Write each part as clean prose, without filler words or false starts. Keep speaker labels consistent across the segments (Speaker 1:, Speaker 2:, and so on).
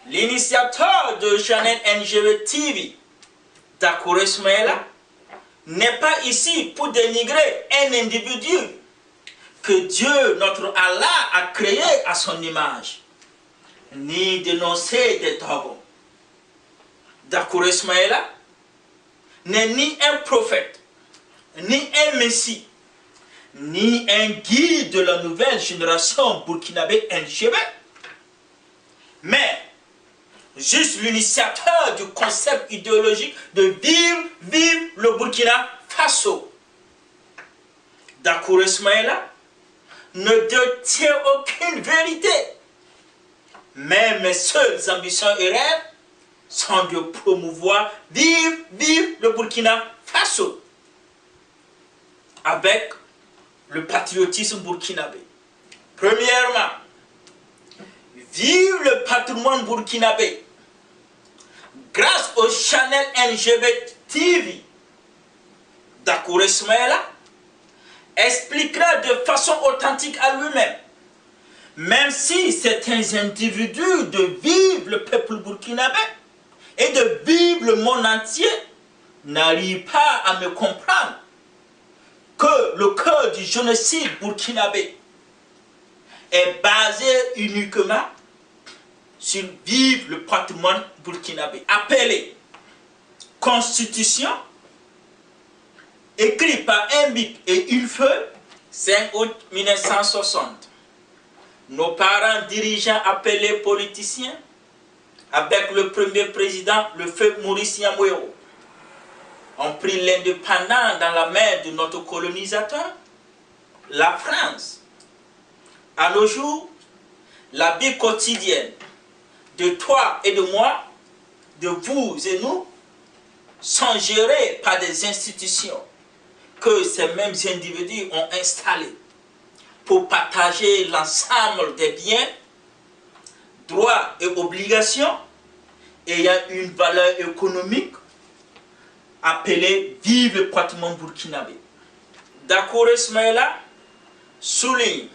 Speaker 1: L'initiateur de Channel NGB TV, Dakour Ismaïla, n'est pas ici pour dénigrer un individu que Dieu, notre Allah, a créé à son image, ni dénoncer des dogmes. Dakour Ismaïla n'est ni un prophète, ni un messie, ni un guide de la nouvelle génération burkinabé NGB, mais juste l'initiateur du concept idéologique de vive le Burkina Faso. Dakour Ismaïla ne détient aucune vérité, mais mes seules ambitions et rêves sont de promouvoir vive le Burkina Faso avec le patriotisme burkinabé. Premièrement, vive le patrimoine burkinabé grâce au Channel NGB TV. Dakour Ismaïla expliquera de façon authentique à lui-même, même si certains individus de vivre le peuple burkinabé et de vivre le monde entier n'arrivent pas à me comprendre que le cœur du génocide burkinabé est basé uniquement sur vivre le patrimoine burkinabé. Appelé Constitution, écrit par un bic et une feuille, 5 août 1960. Nos parents dirigeants appelés politiciens, avec le premier président, le feu Maurice Yamoyo, ont pris l'indépendance dans la main de notre colonisateur, la France. À nos jours, la vie quotidienne de toi et de moi, de vous et nous, sont gérées par des institutions que ces mêmes individus ont installées pour partager l'ensemble des biens, droits et obligations ayant une valeur économique appelée vive le patrimoine burkinabé. Dakour Ismaïla souligne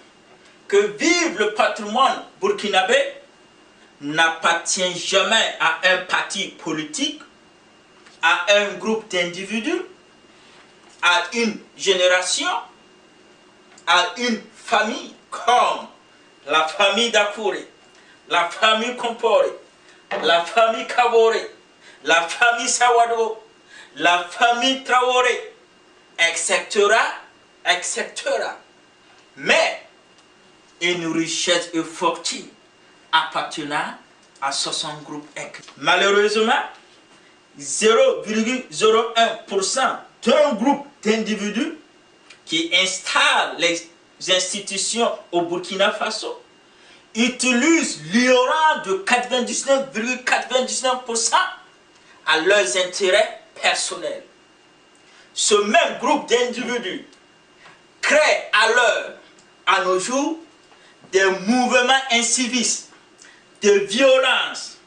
Speaker 1: que vive le patrimoine burkinabé n'appartient jamais à un parti politique, à un groupe d'individus, à une génération, à une famille comme la famille Dakouré, la famille Komporé, la famille Kaboré, la famille Sawado, la famille Traoré, etc., etc. Mais une richesse et fortune appartenant à 60 groupes écrits. Malheureusement, 0,01% d'un groupe d'individus qui installent les institutions au Burkina Faso utilise l'ignorance de 99,99% à leurs intérêts personnels. Ce même groupe d'individus crée alors, à nos jours, des mouvements incivistes, de violence,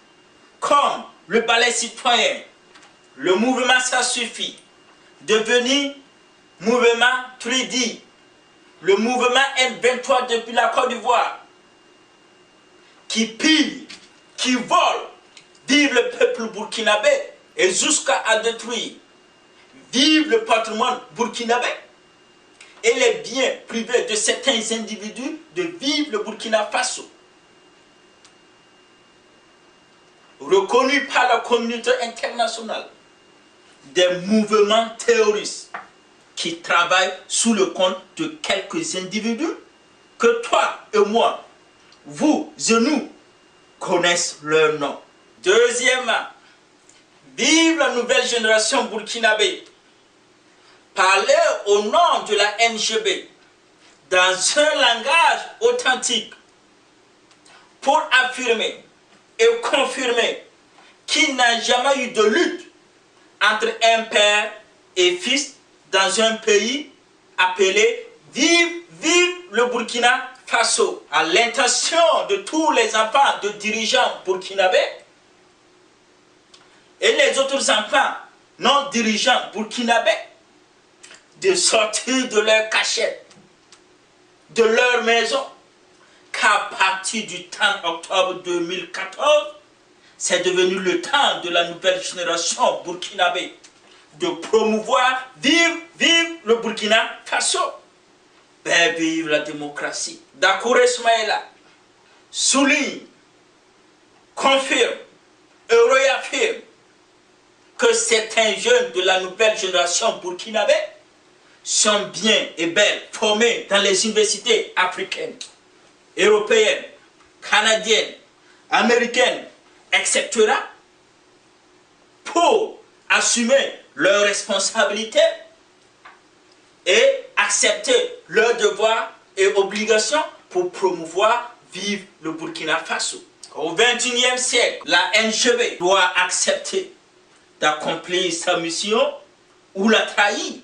Speaker 1: comme le ballet citoyen, le mouvement Ça Suffit, devenu mouvement 3D, le mouvement M23 depuis la Côte d'Ivoire, qui pille, qui vole, vive le peuple burkinabé et jusqu'à détruire, vive le patrimoine burkinabé et les biens privés de certains individus de vivre le Burkina Faso. Reconnus par la communauté internationale, des mouvements terroristes qui travaillent sous le compte de quelques individus que toi et moi, vous et nous, connaissent leur nom. Deuxièmement, vive la nouvelle génération burkinabé. Parler au nom de la NGB dans un langage authentique pour affirmer et confirmer qu'il n'a jamais eu de lutte entre un père et fils dans un pays appelé vive le Burkina Faso. À l'intention de tous les enfants de dirigeants burkinabés et les autres enfants non dirigeants burkinabés de sortir de leur cachette, de leur maison, qu'à partir du 30 octobre 2014, c'est devenu le temps de la nouvelle génération burkinabé de promouvoir, vive le Burkina Faso. Ben, vive la démocratie. Dakouré Soumaïla souligne, confirme et réaffirme que certains jeunes de la nouvelle génération burkinabé sont bien et belles formés dans les universités africaines, européennes, canadiennes, américaines, etc. pour assumer leurs responsabilités et accepter leurs devoirs et obligations pour promouvoir, vivre le Burkina Faso. Au XXIe siècle, la NGB doit accepter d'accomplir sa mission ou la trahir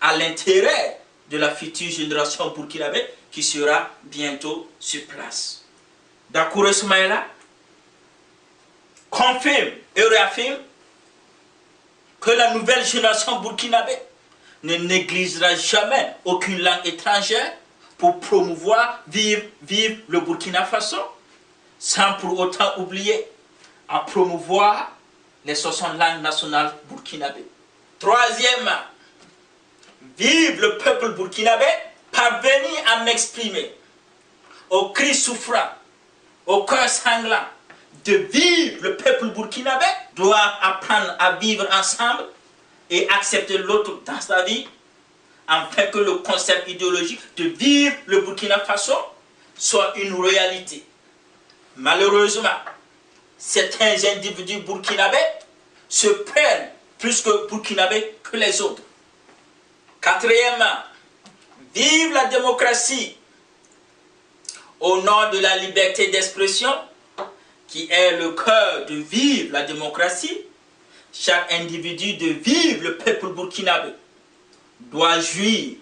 Speaker 1: à l'intérêt de la future génération burkinabé qui sera bientôt sur place. Dakouré Soumaïla confirme et réaffirme que la nouvelle génération burkinabé ne négligera jamais aucune langue étrangère pour promouvoir, vivre le Burkina Faso, sans pour autant oublier à promouvoir les 60 langues nationales burkinabé. Troisièmement, vive le peuple burkinabé, parvenir à m'exprimer au cri souffrant, au cœur sanglant, de vivre le peuple burkinabé, doit apprendre à vivre ensemble et accepter l'autre dans sa vie, afin que le concept idéologique de vivre le Burkina Faso soit une réalité. Malheureusement, certains individus burkinabés se prennent plus que burkinabés que les autres. Quatrièmement, vive la démocratie au nom de la liberté d'expression, qui est le cœur de vivre la démocratie. Chaque individu de vivre le peuple burkinabé doit jouir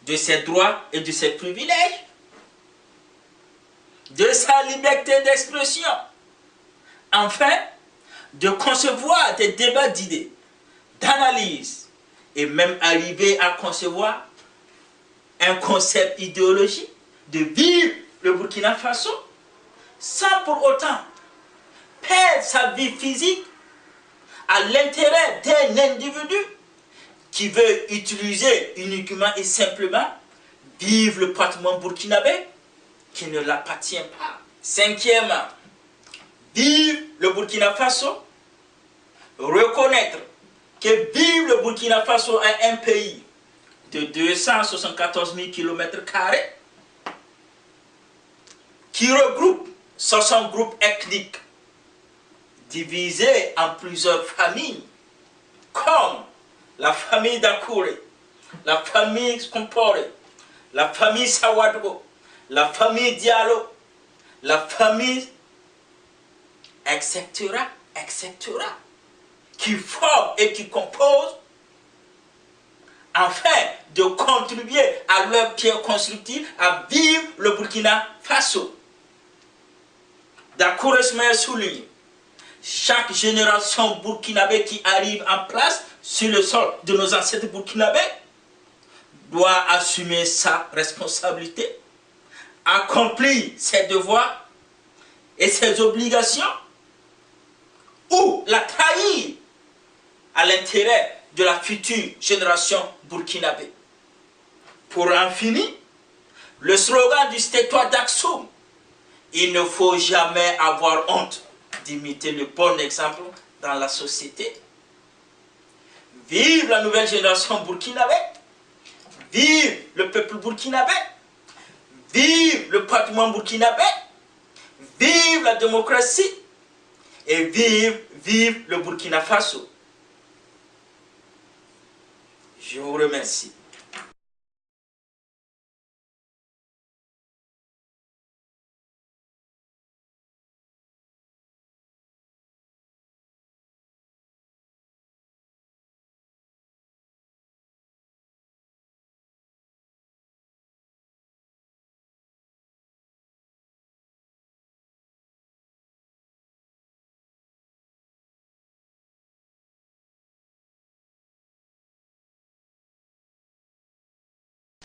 Speaker 1: de ses droits et de ses privilèges, de sa liberté d'expression, enfin de concevoir des débats d'idées, d'analyse et même arriver à concevoir un concept idéologique de vivre le Burkina Faso sans pour autant perdre sa vie physique à l'intérêt d'un individu qui veut utiliser uniquement et simplement vivre le patrimoine burkinabé qui ne l'appartient pas. Cinquièmement, vivre le Burkina Faso, reconnaître que vivre le Burkina Faso est un pays de 274 000 km² qui regroupe 60 groupes ethniques divisés en plusieurs familles, comme la famille Dakouré, la famille Komporé, la famille Sawadgo, la famille Diallo, la famille, etc., etc., qui forment et qui composent afin de contribuer à leur pierre constructive à vivre le Burkina Faso. Dakouré souligne, chaque génération burkinabé qui arrive en place sur le sol de nos ancêtres burkinabés doit assumer sa responsabilité, accomplir ses devoirs et ses obligations, ou la trahir à l'intérêt de la future génération burkinabé. Pour en finir, le slogan du territoire d'Aksum, il ne faut jamais avoir honte d'imiter le bon exemple dans la société. Vive la nouvelle génération burkinabé, vive le peuple burkinabé, vive le patrimoine burkinabé, vive la démocratie et vive le Burkina Faso. Je vous remercie.